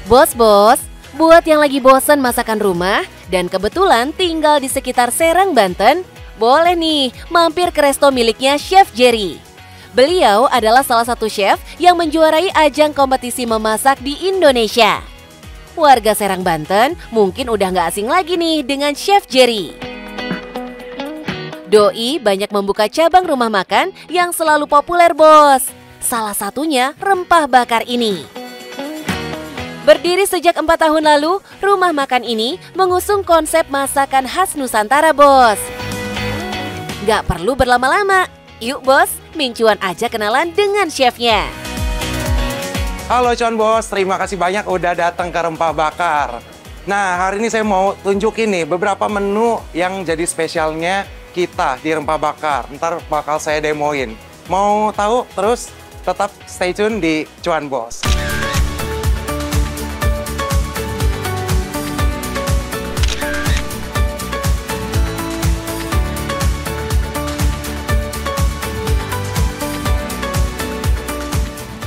Bos, buat yang lagi bosan masakan rumah dan kebetulan tinggal di sekitar Serang, Banten, boleh nih mampir ke resto miliknya Chef Jerry. Beliau adalah salah satu chef yang menjuarai ajang kompetisi memasak di Indonesia. Warga Serang, Banten mungkin udah nggak asing lagi nih dengan Chef Jerry. Doi banyak membuka cabang rumah makan yang selalu populer, bos. Salah satunya rempah bakar ini. Berdiri sejak 4 tahun lalu, rumah makan ini mengusung konsep masakan khas Nusantara, bos. Gak perlu berlama-lama, yuk bos, mincuan aja kenalan dengan chefnya. Halo Cuan Bos, terima kasih banyak udah datang ke Rempah Bakar. Nah, hari ini saya mau tunjukin nih beberapa menu yang jadi spesialnya kita di Rempah Bakar. Ntar bakal saya demoin. Mau tahu? Terus tetap stay tune di Cuan Bos.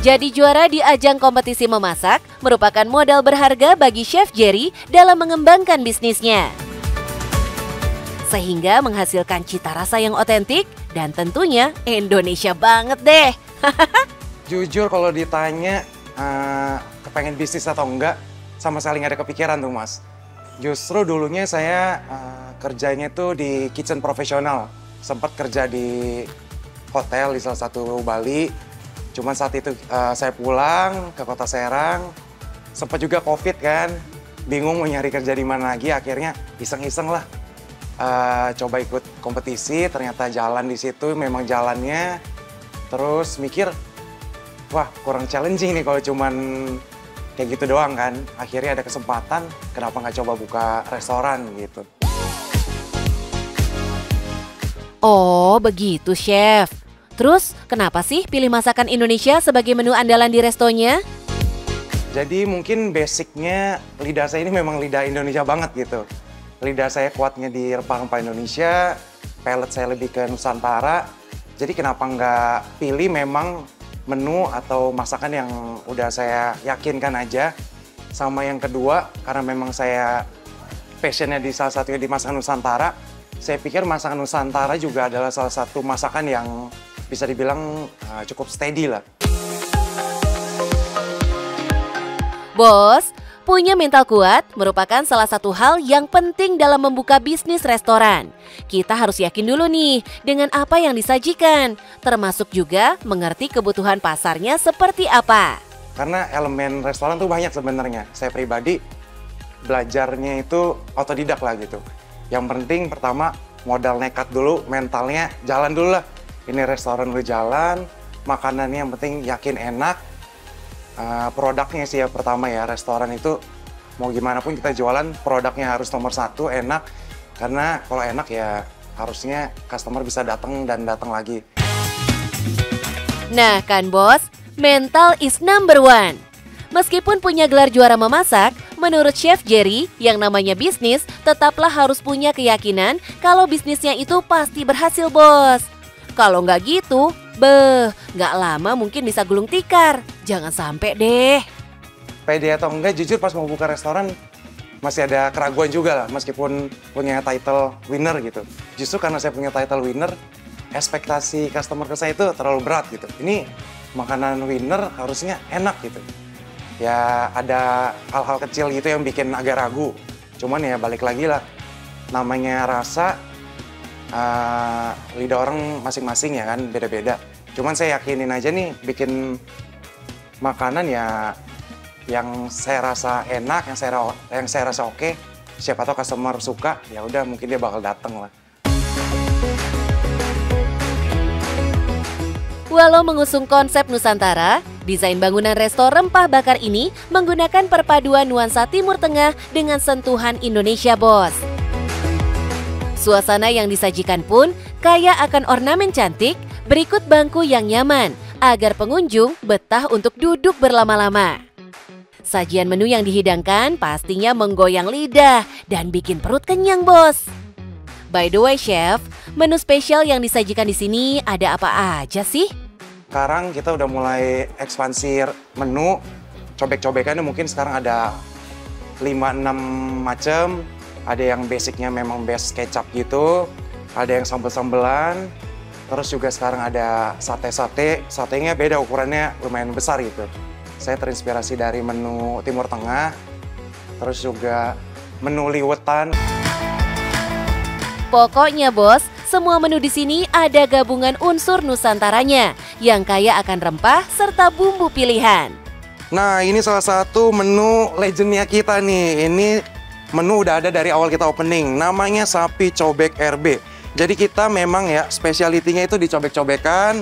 Jadi juara di ajang kompetisi memasak merupakan modal berharga bagi Chef Jerry dalam mengembangkan bisnisnya. Sehingga menghasilkan cita rasa yang otentik dan tentunya Indonesia banget deh. Jujur kalau ditanya kepengen bisnis atau enggak, sama sekali nggak ada kepikiran tuh Mas. Justru dulunya saya kerjanya tuh di kitchen profesional. Sempat kerja di hotel di salah satu Bali. Cuman saat itu saya pulang ke kota Serang, sempat juga COVID kan, bingung mau nyari kerja di mana lagi, akhirnya iseng-iseng lah. Coba ikut kompetisi, ternyata jalan di situ, memang jalannya. Terus mikir, wah kurang challenging nih kalau cuman kayak gitu doang kan. Akhirnya ada kesempatan, kenapa nggak coba buka restoran gitu. Oh begitu chef. Terus kenapa sih pilih masakan Indonesia sebagai menu andalan di restonya? Jadi mungkin basicnya lidah saya ini memang lidah Indonesia banget gitu. Lidah saya kuatnya di rempah-rempah Indonesia, palate saya lebih ke Nusantara. Jadi kenapa nggak pilih memang menu atau masakan yang udah saya yakinkan aja. Sama yang kedua, karena memang saya passionnya di salah satunya di masakan Nusantara, saya pikir masakan Nusantara juga adalah salah satu masakan yang bisa dibilang cukup steady lah. Bos, punya mental kuat merupakan salah satu hal yang penting dalam membuka bisnis restoran. Kita harus yakin dulu nih dengan apa yang disajikan, termasuk juga mengerti kebutuhan pasarnya seperti apa. Karena elemen restoran tuh banyak sebenarnya. Saya pribadi belajarnya itu otodidak lah gitu. Yang penting pertama modal nekat dulu, mentalnya jalan dulu lah. Ini restoran udah jalan, makanannya yang penting yakin enak. Produknya sih ya pertama ya, restoran itu mau gimana pun kita jualan, produknya harus nomor 1, enak. Karena kalau enak ya harusnya customer bisa datang dan datang lagi. Nah kan bos, mental is number one. Meskipun punya gelar juara memasak, menurut Chef Jerry yang namanya bisnis tetaplah harus punya keyakinan kalau bisnisnya itu pasti berhasil, bos. Kalau nggak gitu, nggak lama mungkin bisa gulung tikar. Jangan sampai deh. Pede atau enggak, jujur pas mau buka restoran masih ada keraguan juga lah, meskipun punya title winner gitu. Justru karena saya punya title winner, ekspektasi customer ke saya itu terlalu berat gitu. Ini makanan winner harusnya enak gitu. Ya ada hal-hal kecil gitu yang bikin agak ragu. Cuman ya balik lagi lah, namanya rasa, lidah orang masing-masing ya kan, beda-beda. Cuman saya yakinin aja nih, bikin makanan ya yang saya rasa enak, yang saya rasa oke. Siapa tahu customer suka, ya udah mungkin dia bakal dateng lah. Walau mengusung konsep Nusantara, desain bangunan resto Rempah Bakar ini menggunakan perpaduan nuansa Timur Tengah dengan sentuhan Indonesia, bos. Suasana yang disajikan pun kaya akan ornamen cantik, berikut bangku yang nyaman agar pengunjung betah untuk duduk berlama-lama. Sajian menu yang dihidangkan pastinya menggoyang lidah dan bikin perut kenyang, bos. By the way, chef, menu spesial yang disajikan di sini ada apa aja sih? Sekarang kita udah mulai ekspansi menu. cobek-cobekannya mungkin sekarang ada 5-6 macam. Ada yang basicnya memang base kecap gitu, ada yang sambel-sambelan, terus juga sekarang ada sate-sate. Satenya beda, ukurannya lumayan besar gitu. Saya terinspirasi dari menu Timur Tengah, terus juga menu liwetan. Pokoknya bos, semua menu di sini ada gabungan unsur Nusantaranya yang kaya akan rempah serta bumbu pilihan. Nah, ini salah satu menu legendnya kita nih. Ini menu udah ada dari awal kita opening, namanya sapi cobek RB. Jadi kita memang ya spesialitinya itu dicobek-cobekan.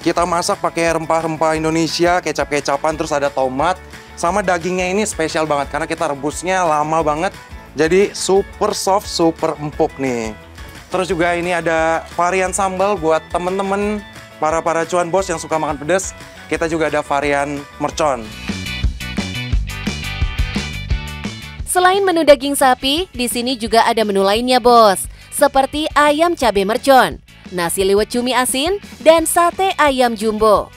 Kita masak pakai rempah-rempah Indonesia, kecap-kecapan, terus ada tomat. Sama dagingnya ini spesial banget karena kita rebusnya lama banget. Jadi super soft, super empuk nih. Terus juga ini ada varian sambal buat temen-temen para cuan bos yang suka makan pedas. Kita juga ada varian mercon. Selain menu daging sapi, di sini juga ada menu lainnya bos, seperti ayam cabai mercon, nasi liwet cumi asin, dan sate ayam jumbo.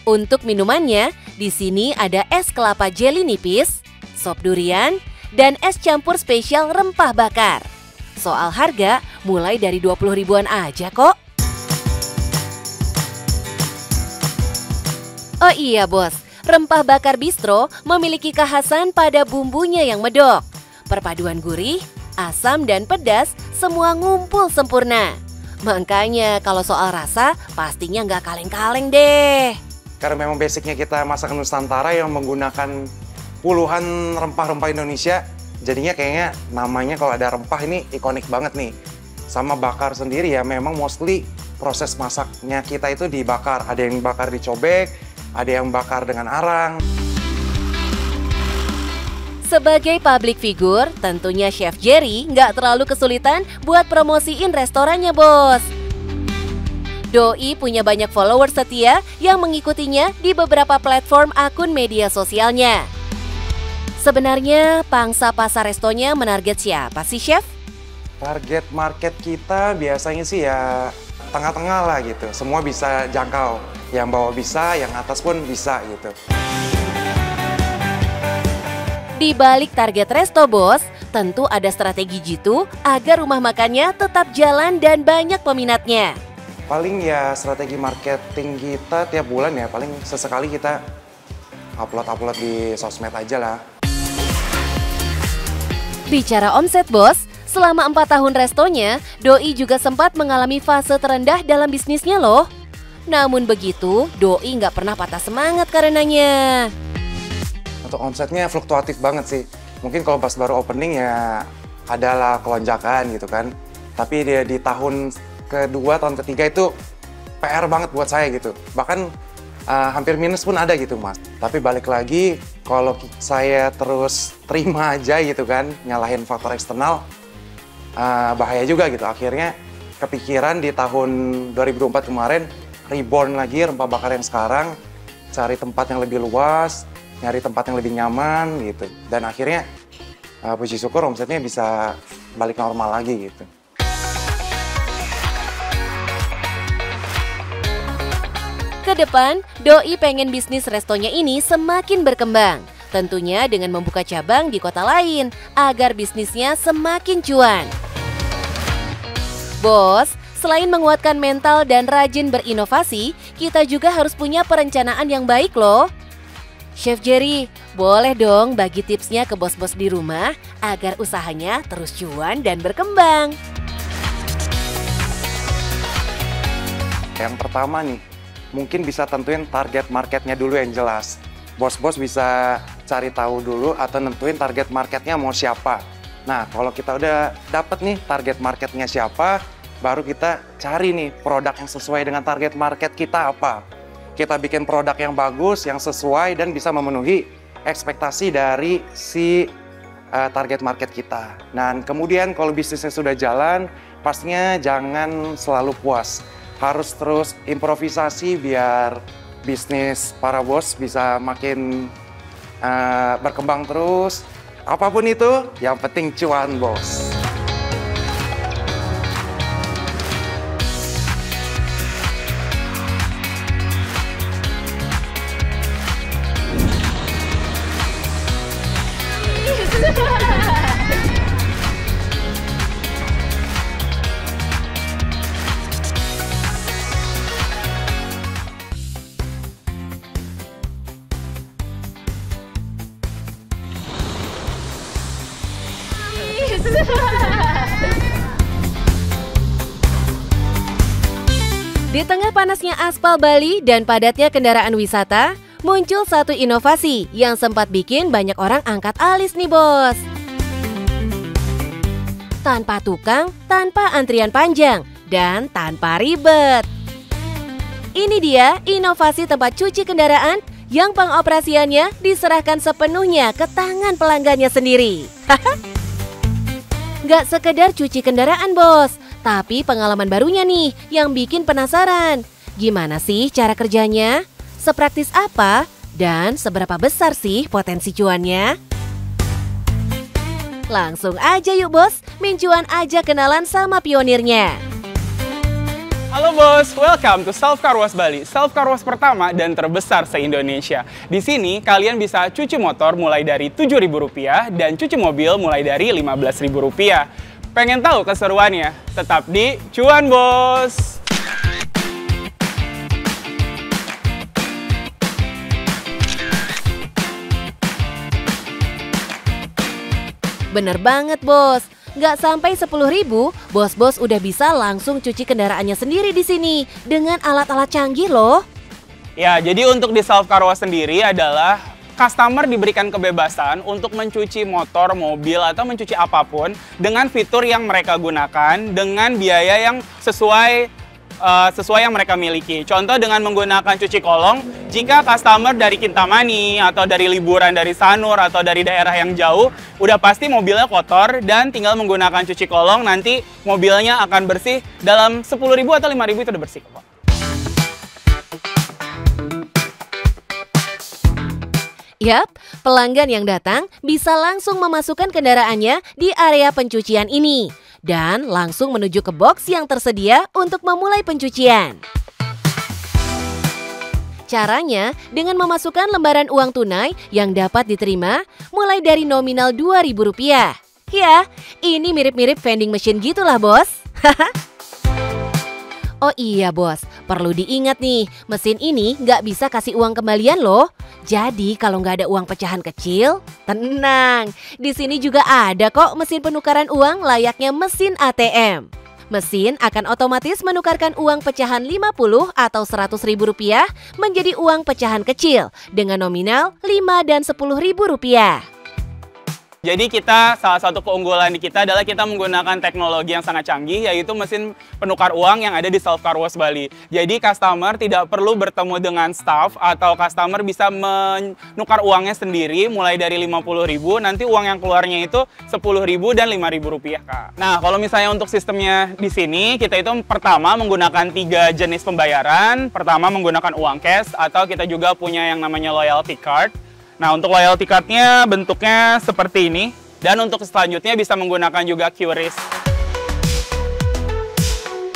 Untuk minumannya, di sini ada es kelapa jeli nipis, sop durian, dan es campur spesial rempah bakar. Soal harga, mulai dari 20 ribuan aja kok. Oh iya bos, rempah bakar bistro memiliki kekhasan pada bumbunya yang medok. Perpaduan gurih, asam, dan pedas semua ngumpul sempurna. Makanya kalau soal rasa pastinya nggak kaleng-kaleng deh. Karena memang basicnya kita masakan Nusantara yang menggunakan puluhan rempah-rempah Indonesia. Jadinya kayaknya namanya kalau ada rempah ini ikonik banget nih. Sama bakar sendiri ya memang mostly proses masaknya kita itu dibakar. Ada yang bakar dicobek, ada yang bakar dengan arang. Sebagai public figure, tentunya Chef Jerry nggak terlalu kesulitan buat promosiin restorannya bos. Doi punya banyak followers setia yang mengikutinya di beberapa platform akun media sosialnya. Sebenarnya pangsa pasar restonya menarget siapa sih Chef? Target market kita biasanya sih ya tengah-tengah lah gitu. Semua bisa jangkau. Yang bawah bisa, yang atas pun bisa gitu. Di balik target resto bos, tentu ada strategi jitu agar rumah makannya tetap jalan dan banyak peminatnya. Paling ya strategi marketing kita tiap bulan ya, paling sesekali kita upload di sosmed aja lah. Bicara omset bos, selama 4 tahun restonya, Doi juga sempat mengalami fase terendah dalam bisnisnya loh. Namun begitu, Doi nggak pernah patah semangat karenanya. Untuk omsetnya fluktuatif banget sih. Mungkin kalau pas baru opening ya adalah kelonjakan gitu kan. Tapi dia di tahun kedua, tahun ketiga itu PR banget buat saya gitu. Bahkan hampir minus pun ada gitu mas. Tapi balik lagi, kalau saya terus terima aja gitu kan, nyalahin faktor eksternal, bahaya juga gitu. Akhirnya kepikiran di tahun 2024 kemarin, reborn lagi rempah bakar yang sekarang, cari tempat yang lebih luas, nyari tempat yang lebih nyaman gitu. Dan akhirnya puji syukur omsetnya bisa balik normal lagi gitu. Kedepan, Doi pengen bisnis restonya ini semakin berkembang. Tentunya dengan membuka cabang di kota lain agar bisnisnya semakin cuan. Bos, selain menguatkan mental dan rajin berinovasi, kita juga harus punya perencanaan yang baik loh. Chef Jerry, boleh dong bagi tipsnya ke bos-bos di rumah agar usahanya terus cuan dan berkembang. Yang pertama nih, mungkin bisa tentuin target marketnya dulu yang jelas. Bos-bos bisa cari tahu dulu atau nentuin target marketnya mau siapa. Nah, kalau kita udah dapet nih target marketnya siapa, baru kita cari nih produk yang sesuai dengan target market kita apa. Kita bikin produk yang bagus, yang sesuai dan bisa memenuhi ekspektasi dari si target market kita. Dan kemudian kalau bisnisnya sudah jalan, pastinya jangan selalu puas. Harus terus improvisasi biar bisnis para bos bisa makin berkembang terus. Apapun itu, yang penting cuan bos. Di tengah panasnya aspal Bali dan padatnya kendaraan wisata, muncul satu inovasi yang sempat bikin banyak orang angkat alis nih bos. Tanpa tukang, tanpa antrian panjang, dan tanpa ribet. Ini dia inovasi tempat cuci kendaraan yang pengoperasiannya diserahkan sepenuhnya ke tangan pelanggannya sendiri. Nggak sekedar cuci kendaraan bos, tapi pengalaman barunya nih yang bikin penasaran. Gimana sih cara kerjanya? Sepraktis apa? Dan seberapa besar sih potensi cuannya? Langsung aja yuk bos, mincuan aja kenalan sama pionirnya. Halo bos, welcome to Self Car Wash Bali, Self Car Wash pertama dan terbesar se-Indonesia. Di sini kalian bisa cuci motor mulai dari Rp7.000 dan cuci mobil mulai dari Rp15.000. Pengen tahu keseruannya? Tetap di Cuan Bos! Bener banget bos, nggak sampai 10.000, bos-bos udah bisa langsung cuci kendaraannya sendiri di sini dengan alat-alat canggih loh. Ya, jadi untuk di Self Car Wash sendiri adalah customer diberikan kebebasan untuk mencuci motor, mobil, atau mencuci apapun dengan fitur yang mereka gunakan dengan biaya yang sesuai yang mereka miliki. Contoh dengan menggunakan cuci kolong, jika customer dari Kintamani atau dari liburan dari Sanur atau dari daerah yang jauh, udah pasti mobilnya kotor dan tinggal menggunakan cuci kolong, nanti mobilnya akan bersih dalam 10.000 atau 5.000 itu udah bersih kok. Yap, pelanggan yang datang bisa langsung memasukkan kendaraannya di area pencucian ini dan langsung menuju ke box yang tersedia untuk memulai pencucian. Caranya dengan memasukkan lembaran uang tunai yang dapat diterima mulai dari nominal Rp2.000. Ya, ini mirip-mirip vending machine gitulah bos. Oh iya bos, perlu diingat nih, mesin ini nggak bisa kasih uang kembalian loh. Jadi kalau nggak ada uang pecahan kecil, tenang. Di sini juga ada kok mesin penukaran uang layaknya mesin ATM. Mesin akan otomatis menukarkan uang pecahan Rp50 atau Rp100.000 menjadi uang pecahan kecil dengan nominal Rp5 dan Rp10.000. Jadi salah satu keunggulan di kita adalah kita menggunakan teknologi yang sangat canggih, yaitu mesin penukar uang yang ada di Self Car Wash Bali. Jadi customer tidak perlu bertemu dengan staff atau customer bisa menukar uangnya sendiri mulai dari Rp50.000, nanti uang yang keluarnya itu Rp10.000 dan Rp5.000 Kak. Nah kalau misalnya untuk sistemnya di sini, kita itu pertama menggunakan 3 jenis pembayaran. Pertama menggunakan uang cash atau kita juga punya yang namanya loyalty card. Nah, untuk loyalty card-nya bentuknya seperti ini. Dan untuk selanjutnya bisa menggunakan juga QRIS.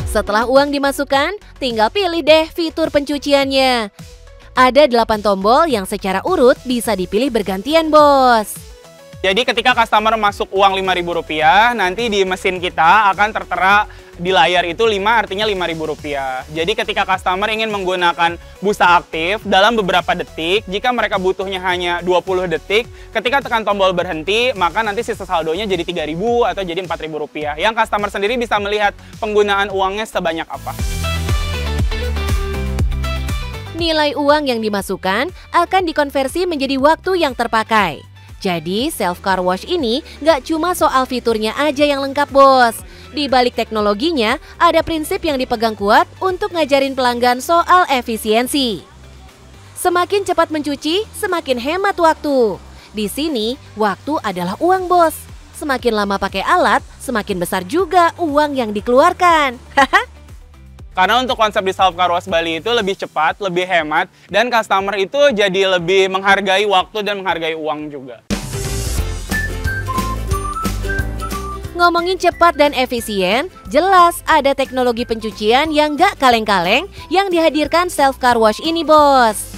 Setelah uang dimasukkan, tinggal pilih deh fitur pencuciannya. Ada 8 tombol yang secara urut bisa dipilih bergantian, bos. Jadi ketika customer masuk uang Rp5.000, nanti di mesin kita akan tertera di layar itu 5 artinya Rp5.000. Jadi ketika customer ingin menggunakan busa aktif dalam beberapa detik, jika mereka butuhnya hanya 20 detik, ketika tekan tombol berhenti, maka nanti sisa saldonya jadi Rp3.000 atau jadi Rp4.000. Yang customer sendiri bisa melihat penggunaan uangnya sebanyak apa. Nilai uang yang dimasukkan akan dikonversi menjadi waktu yang terpakai. Jadi Self Car Wash ini nggak cuma soal fiturnya aja yang lengkap bos. Di balik teknologinya ada prinsip yang dipegang kuat untuk ngajarin pelanggan soal efisiensi. Semakin cepat mencuci, semakin hemat waktu. Di sini waktu adalah uang bos. Semakin lama pakai alat, semakin besar juga uang yang dikeluarkan. Karena untuk konsep di Self Car Wash Bali itu lebih cepat, lebih hemat, dan customer itu jadi lebih menghargai waktu dan menghargai uang juga. Ngomongin cepat dan efisien, jelas ada teknologi pencucian yang gak kaleng-kaleng yang dihadirkan Self Car Wash ini bos.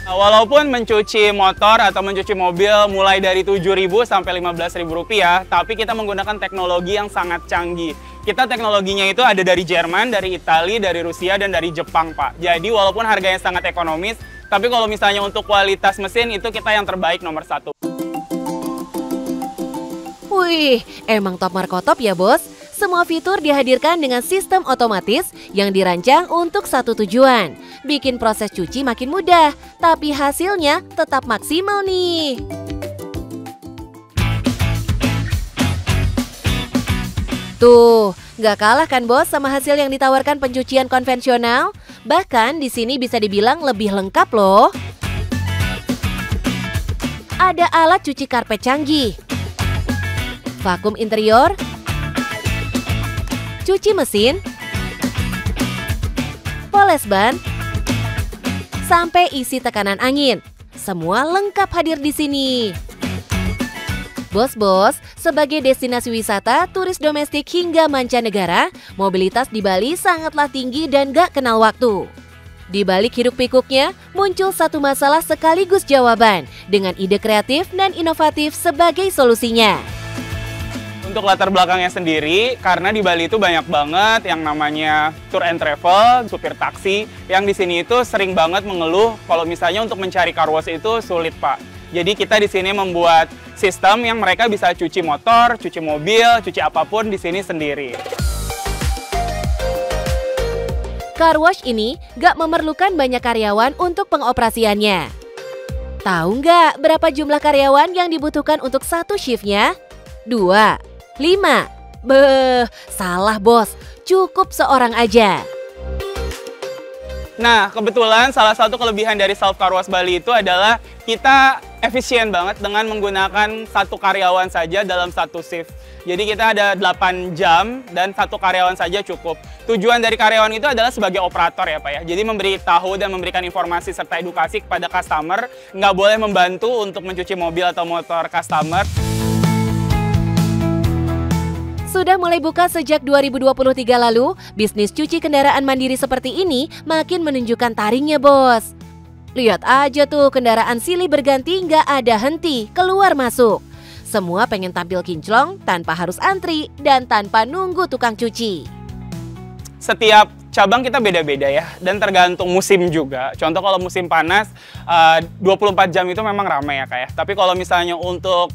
Walaupun mencuci motor atau mencuci mobil mulai dari 7.000 sampai 15.000 rupiah, tapi kita menggunakan teknologi yang sangat canggih. Kita teknologinya itu ada dari Jerman, dari Italia, dari Rusia, dan dari Jepang, Pak. Jadi walaupun harganya sangat ekonomis, tapi kalau misalnya untuk kualitas mesin itu kita yang terbaik nomor 1. Wih, emang top markotop ya bos. Semua fitur dihadirkan dengan sistem otomatis yang dirancang untuk satu tujuan. Bikin proses cuci makin mudah, tapi hasilnya tetap maksimal nih. Tuh, nggak kalah kan bos sama hasil yang ditawarkan pencucian konvensional? Bahkan di sini bisa dibilang lebih lengkap loh. Ada alat cuci karpet canggih, vakum interior, cuci mesin, poles ban, sampai isi tekanan angin. Semua lengkap hadir di sini. Bos-bos, sebagai destinasi wisata, turis domestik hingga mancanegara, mobilitas di Bali sangatlah tinggi dan gak kenal waktu. Di balik hiruk-pikuknya, muncul satu masalah sekaligus jawaban dengan ide kreatif dan inovatif sebagai solusinya. Untuk latar belakangnya sendiri, karena di Bali itu banyak banget yang namanya tour and travel, supir taksi, yang di sini itu sering banget mengeluh kalau misalnya untuk mencari car wash itu sulit, Pak. Jadi kita di sini membuat sistem yang mereka bisa cuci motor, cuci mobil, cuci apapun di sini sendiri. Car wash ini gak memerlukan banyak karyawan untuk pengoperasiannya. Tahu nggak berapa jumlah karyawan yang dibutuhkan untuk satu shiftnya? 2, 5. Beuh, salah bos, cukup seorang aja. Nah, kebetulan salah satu kelebihan dari Self Car Wash Bali itu adalah kita efisien banget dengan menggunakan satu karyawan saja dalam satu shift. Jadi kita ada 8 jam dan satu karyawan saja cukup. Tujuan dari karyawan itu adalah sebagai operator ya Pak ya. Jadi memberi tahu dan memberikan informasi serta edukasi kepada customer. Nggak boleh membantu untuk mencuci mobil atau motor customer. Sudah mulai buka sejak 2023 lalu, bisnis cuci kendaraan mandiri seperti ini makin menunjukkan taringnya bos. Lihat aja tuh kendaraan silih berganti nggak ada henti, keluar masuk. Semua pengen tampil kinclong tanpa harus antri dan tanpa nunggu tukang cuci. Setiap cabang kita beda-beda ya, dan tergantung musim juga. Contoh kalau musim panas, 24 jam itu memang ramai ya Kak ya. Tapi kalau misalnya untuk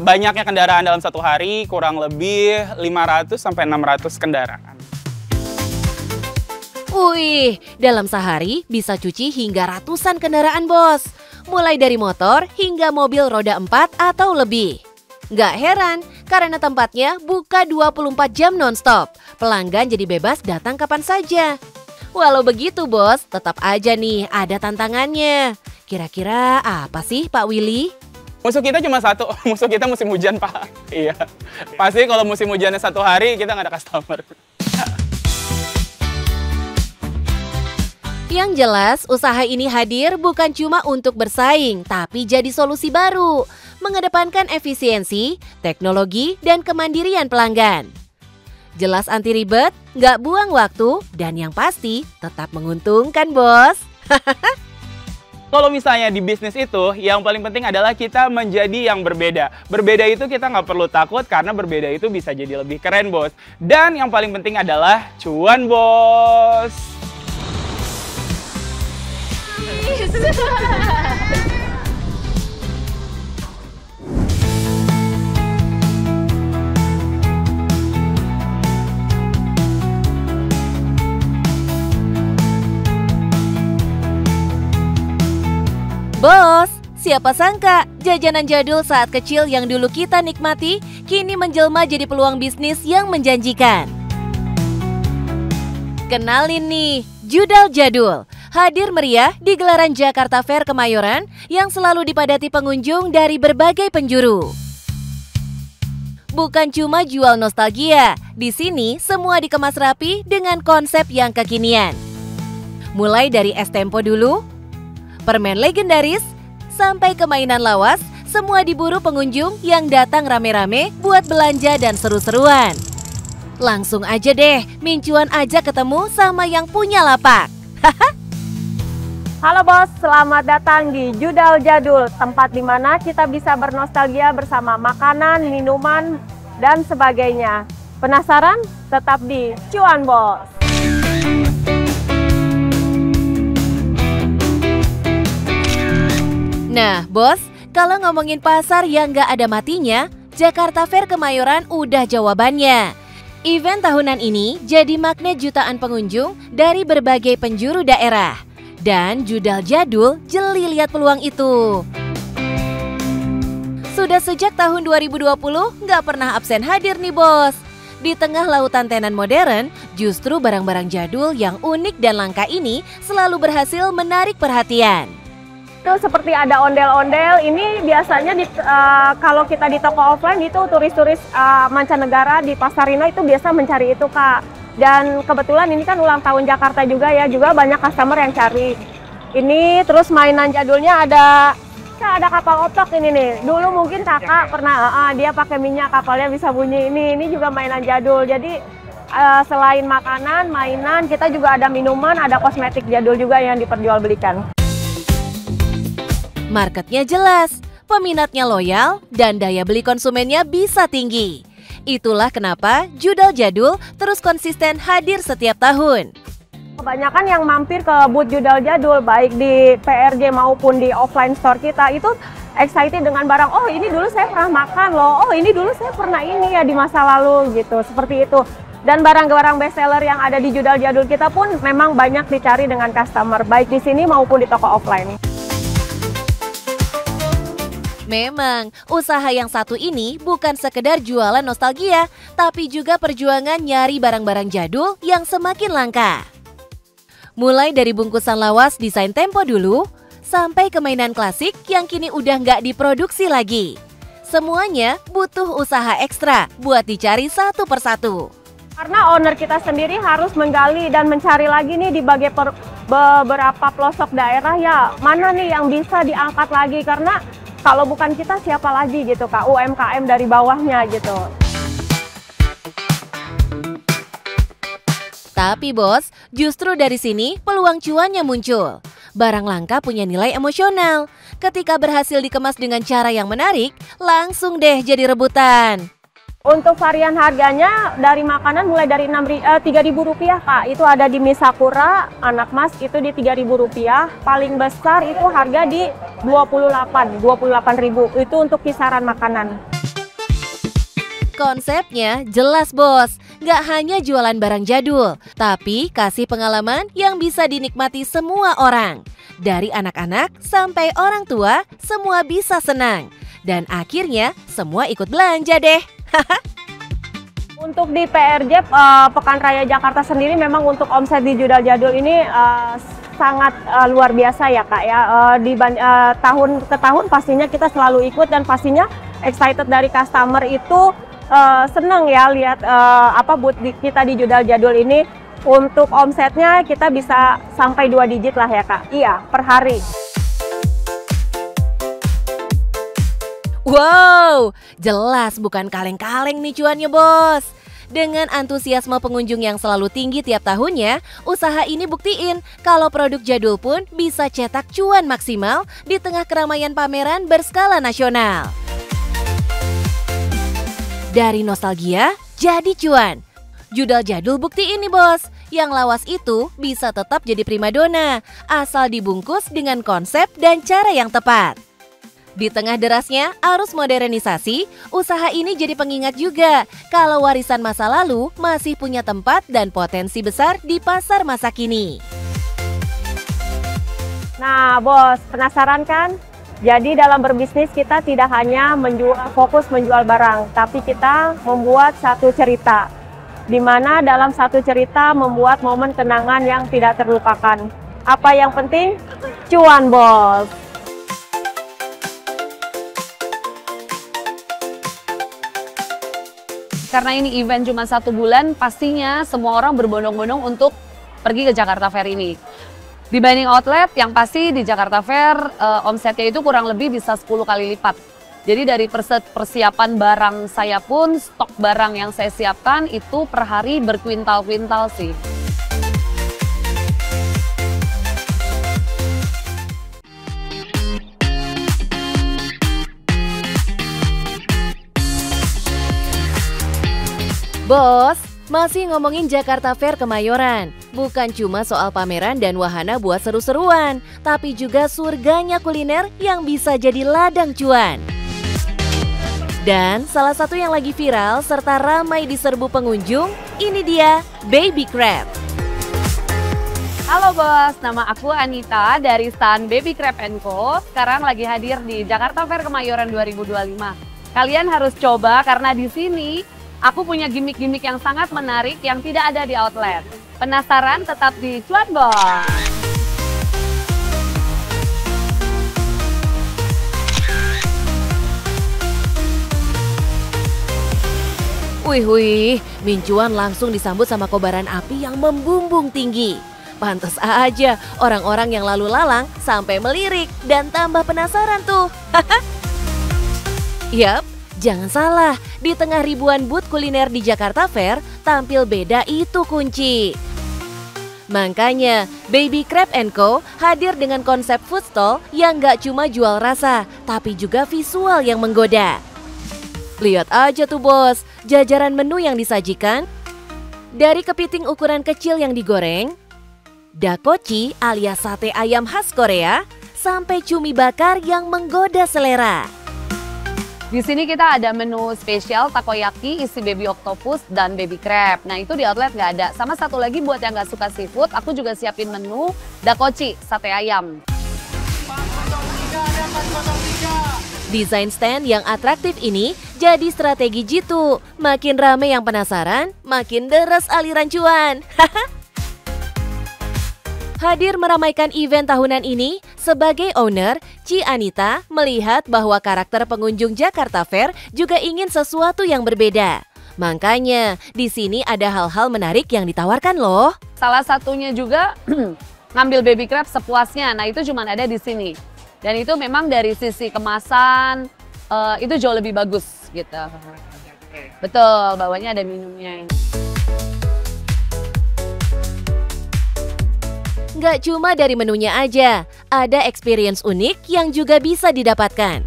banyaknya kendaraan dalam satu hari, kurang lebih 500 sampai 600 kendaraan. Wih, dalam sehari bisa cuci hingga ratusan kendaraan bos. Mulai dari motor hingga mobil roda 4 atau lebih. Nggak heran, karena tempatnya buka 24 jam non-stop. Pelanggan jadi bebas datang kapan saja. Walau begitu bos, tetap aja nih ada tantangannya. Kira-kira apa sih Pak Willy? Musuh kita cuma satu, musuh kita musim hujan Pak. Iya, pasti kalau musim hujannya satu hari kita nggak ada customer. Yang jelas, usaha ini hadir bukan cuma untuk bersaing, tapi jadi solusi baru. Mengedepankan efisiensi, teknologi, dan kemandirian pelanggan. Jelas anti ribet, nggak buang waktu, dan yang pasti tetap menguntungkan bos. Kalau misalnya di bisnis itu, yang paling penting adalah kita menjadi yang berbeda. Berbeda itu kita nggak perlu takut karena berbeda itu bisa jadi lebih keren, bos. Dan yang paling penting adalah cuan, bos. Bos, siapa sangka jajanan jadul saat kecil yang dulu kita nikmati kini menjelma jadi peluang bisnis yang menjanjikan. Kenalin nih, Judal Jadul. Hadir meriah di gelaran Jakarta Fair Kemayoran yang selalu dipadati pengunjung dari berbagai penjuru. Bukan cuma jual nostalgia, di sini semua dikemas rapi dengan konsep yang kekinian. Mulai dari es tempo dulu, permen legendaris, sampai ke mainan lawas, semua diburu pengunjung yang datang rame-rame buat belanja dan seru-seruan. Langsung aja deh, mincuan aja ketemu sama yang punya lapak. Halo bos, selamat datang di Judal Jadul, tempat di mana kita bisa bernostalgia bersama makanan, minuman, dan sebagainya. Penasaran? Tetap di Cuan Bos. Nah, bos, kalau ngomongin pasar yang nggak ada matinya, Jakarta Fair Kemayoran udah jawabannya. Event tahunan ini jadi magnet jutaan pengunjung dari berbagai penjuru daerah. Dan Judal Jadul jeli lihat peluang itu. Sudah sejak tahun 2020 nggak pernah absen hadir nih bos. Di tengah lautan tenan modern, justru barang-barang jadul yang unik dan langka ini selalu berhasil menarik perhatian. Itu seperti ada ondel-ondel, ini biasanya kalau kita di toko offline itu turis-turis mancanegara di Pasar Rino itu biasa mencari itu Kak. Dan kebetulan ini kan ulang tahun Jakarta juga ya, juga banyak customer yang cari. Ini terus mainan jadulnya ada kapal otok ini nih. Dulu mungkin kakak pernah, dia pakai minyak kapalnya bisa bunyi ini juga mainan jadul. Jadi selain makanan, mainan, kita juga ada minuman, ada kosmetik jadul juga yang diperjualbelikan. Marketnya jelas, peminatnya loyal, dan daya beli konsumennya bisa tinggi. Itulah kenapa Judal Jadul terus konsisten hadir setiap tahun. Kebanyakan yang mampir ke booth Judal Jadul, baik di PRJ maupun di offline store kita, itu excited dengan barang, oh ini dulu saya pernah makan loh, oh ini dulu saya pernah ini ya di masa lalu gitu, seperti itu. Dan barang-barang bestseller yang ada di Judal Jadul kita pun memang banyak dicari dengan customer, baik di sini maupun di toko offline. Memang, usaha yang satu ini bukan sekedar jualan nostalgia, tapi juga perjuangan nyari barang-barang jadul yang semakin langka. Mulai dari bungkusan lawas desain tempo dulu, sampai ke mainan klasik yang kini udah nggak diproduksi lagi. Semuanya butuh usaha ekstra buat dicari satu persatu. Karena owner kita sendiri harus menggali dan mencari lagi nih di beberapa pelosok daerah ya, mana nih yang bisa diangkat lagi, karena kalau bukan kita siapa lagi gitu Kak, UMKM dari bawahnya gitu. Tapi bos, justru dari sini peluang cuannya muncul. Barang langka punya nilai emosional. Ketika berhasil dikemas dengan cara yang menarik, langsung deh jadi rebutan. Untuk varian harganya dari makanan mulai dari Rp3.000 Kak. Itu ada di mie Sakura, anak mas itu di Rp3.000. Paling besar itu harga di 28.000. Itu untuk kisaran makanan. Konsepnya jelas bos, nggak hanya jualan barang jadul, tapi kasih pengalaman yang bisa dinikmati semua orang. Dari anak-anak sampai orang tua, semua bisa senang. Dan akhirnya semua ikut belanja deh. Untuk di PRJ Pekan Raya Jakarta sendiri memang untuk omset di Judal Jadul ini sangat luar biasa ya Kak ya. Tahun ke tahun pastinya kita selalu ikut dan pastinya excited dari customer itu seneng ya lihat booth kita di Judal Jadul ini. Untuk omsetnya kita bisa sampai 2 digit lah ya Kak. Iya, per hari. Wow, jelas bukan kaleng-kaleng nih cuannya bos. Dengan antusiasme pengunjung yang selalu tinggi tiap tahunnya, usaha ini buktiin kalau produk jadul pun bisa cetak cuan maksimal di tengah keramaian pameran berskala nasional. Dari nostalgia, jadi cuan. Judal Jadul buktiin nih bos, yang lawas itu bisa tetap jadi primadona, asal dibungkus dengan konsep dan cara yang tepat. Di tengah derasnya arus modernisasi, usaha ini jadi pengingat juga kalau warisan masa lalu masih punya tempat dan potensi besar di pasar masa kini. Nah bos, penasaran kan? Jadi dalam berbisnis kita tidak hanya fokus menjual barang, tapi kita membuat satu cerita. Di mana dalam satu cerita membuat momen kenangan yang tidak terlupakan. Apa yang penting? Cuan bos! Karena ini event cuma 1 bulan, pastinya semua orang berbondong-bondong untuk pergi ke Jakarta Fair ini. Dibanding outlet, yang pasti di Jakarta Fair omsetnya itu kurang lebih bisa 10 kali lipat. Jadi dari persiapan barang saya pun, stok barang yang saya siapkan itu per hari berkuintal-kuintal sih. Bos, masih ngomongin Jakarta Fair Kemayoran. Bukan cuma soal pameran dan wahana buat seru-seruan, tapi juga surganya kuliner yang bisa jadi ladang cuan. Dan salah satu yang lagi viral serta ramai diserbu pengunjung, ini dia Baby Crab. Halo bos, nama aku Anita dari stand Baby Crab Co. Sekarang lagi hadir di Jakarta Fair Kemayoran 2025. Kalian harus coba karena di sini aku punya gimmick-gimmick yang sangat menarik yang tidak ada di outlet. Penasaran? Tetap di Cuan Bos. Wih, Mincuan langsung disambut sama kobaran api yang membumbung tinggi. Pantes aja orang-orang yang lalu lalang sampai melirik dan tambah penasaran tuh. Yap, jangan salah, di tengah ribuan booth kuliner di Jakarta Fair, tampil beda itu kunci. Makanya, Baby Crab Co hadir dengan konsep food stall yang gak cuma jual rasa, tapi juga visual yang menggoda. Lihat aja tuh bos, jajaran menu yang disajikan. Dari kepiting ukuran kecil yang digoreng, dakochi alias sate ayam khas Korea, sampai cumi bakar yang menggoda selera. Di sini kita ada menu spesial takoyaki isi baby octopus dan baby crab. Nah itu di outlet nggak ada. Sama satu lagi buat yang nggak suka seafood, aku juga siapin menu dakochi sate ayam. Desain stand yang atraktif ini jadi strategi jitu. Makin rame yang penasaran, makin deres aliran cuan. Hadir meramaikan event tahunan ini, sebagai owner, Ci Anita melihat bahwa karakter pengunjung Jakarta Fair juga ingin sesuatu yang berbeda. Makanya, di sini ada hal-hal menarik yang ditawarkan loh. Salah satunya juga ngambil baby crab sepuasnya. Nah itu cuma ada di sini. Dan itu memang dari sisi kemasan itu jauh lebih bagus gitu. Betul, bawahnya ada minumnya. Nggak cuma dari menunya aja, ada experience unik yang juga bisa didapatkan.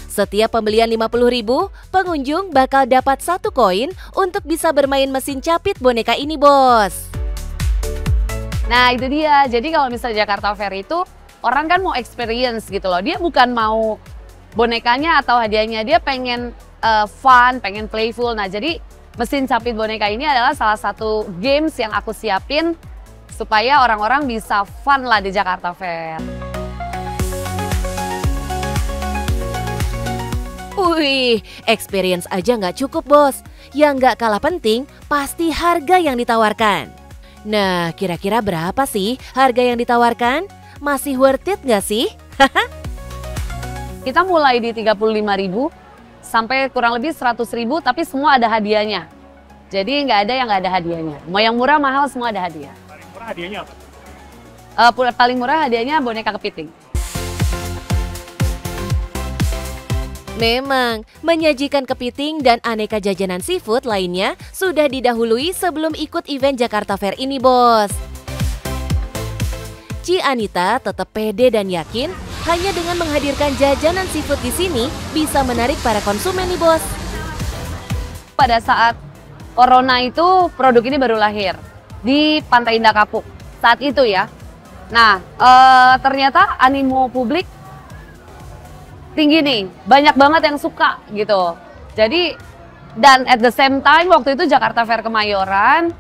Setiap pembelian 50.000, pengunjung bakal dapat 1 koin untuk bisa bermain mesin capit boneka ini bos. Nah itu dia, jadi kalau misalnya Jakarta Fair itu orang kan mau experience gitu loh. Dia bukan mau bonekanya atau hadiahnya, dia pengen fun, pengen playful. Nah jadi mesin capit boneka ini adalah salah satu games yang aku siapin supaya orang-orang bisa fun lah di Jakarta Fair. Wih, experience aja nggak cukup bos. Yang nggak kalah penting, pasti harga yang ditawarkan. Nah, kira-kira berapa sih harga yang ditawarkan? Masih worth it nggak sih? Kita mulai di 35.000 sampai kurang lebih 100.000, tapi semua ada hadiahnya. Jadi nggak ada yang nggak ada hadiahnya. Mau yang murah mahal semua ada hadiah. Paling murah hadiahnya apa? Paling murah hadiahnya boneka kepiting. Memang, menyajikan kepiting dan aneka jajanan seafood lainnya sudah didahului sebelum ikut event Jakarta Fair ini bos. Ci Anita tetap pede dan yakin hanya dengan menghadirkan jajanan seafood di sini bisa menarik para konsumen nih bos. Pada saat Corona itu produk ini baru lahir di Pantai Indah Kapuk saat itu ya. Nah ternyata animo publik tinggi nih, banyak banget yang suka gitu. Jadi dan at the same time waktu itu Jakarta Fair Kemayoran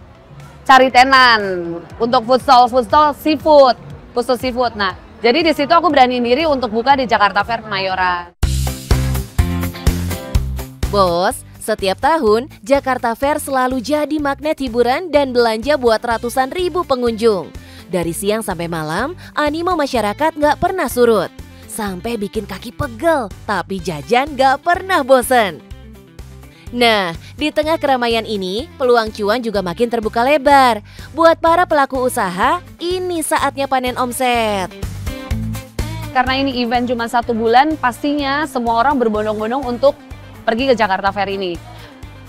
cari tenan untuk food stall seafood, khusus seafood. Nah, jadi di situ aku berani diri untuk buka di Jakarta Fair Kemayoran. Bos, setiap tahun Jakarta Fair selalu jadi magnet hiburan dan belanja buat ratusan ribu pengunjung. Dari siang sampai malam, animo masyarakat nggak pernah surut. Sampai bikin kaki pegel, tapi jajan gak pernah bosen. Nah, di tengah keramaian ini, peluang cuan juga makin terbuka lebar. Buat para pelaku usaha, ini saatnya panen omset. Karena ini event cuma 1 bulan, pastinya semua orang berbondong-bondong untuk pergi ke Jakarta Fair ini.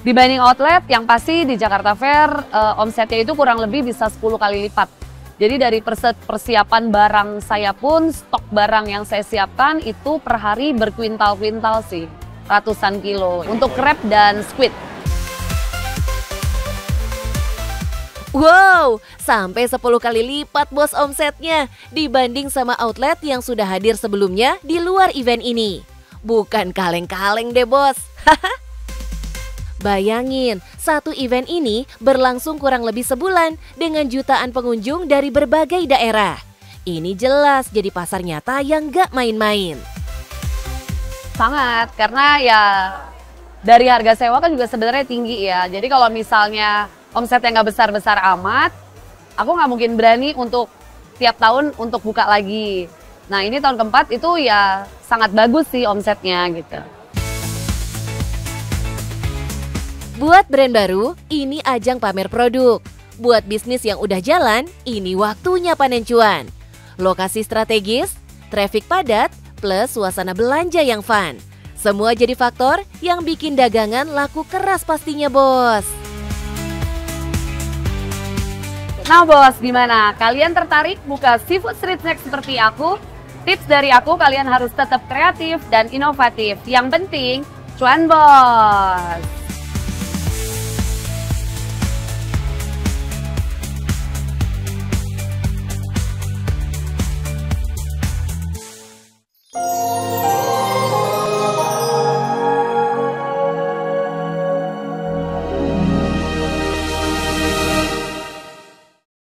Dibanding outlet, yang pasti di Jakarta Fair omsetnya itu kurang lebih bisa 10 kali lipat. Jadi dari persiapan barang saya pun, stok barang yang saya siapkan itu per hari berkuintal-kuintal sih, ratusan kilo untuk crab dan squid. Wow, sampai 10 kali lipat bos omsetnya dibanding sama outlet yang sudah hadir sebelumnya di luar event ini. Bukan kaleng-kaleng deh bos. Bayangin, satu event ini berlangsung kurang lebih sebulan dengan jutaan pengunjung dari berbagai daerah. Ini jelas jadi pasar nyata yang gak main-main. Sangat, karena ya dari harga sewa kan juga sebenarnya tinggi ya. Jadi kalau misalnya omsetnya nggak besar-besar amat, aku nggak mungkin berani untuk tiap tahun untuk buka lagi. Nah ini tahun keempat itu ya sangat bagus sih omsetnya gitu. Buat brand baru, ini ajang pamer produk. Buat bisnis yang udah jalan, ini waktunya panen cuan. Lokasi strategis, traffic padat, plus suasana belanja yang fun. Semua jadi faktor yang bikin dagangan laku keras pastinya bos. Nah bos, gimana? Kalian tertarik buka seafood street snack seperti aku? Tips dari aku, kalian harus tetap kreatif dan inovatif. Yang penting, cuan bos!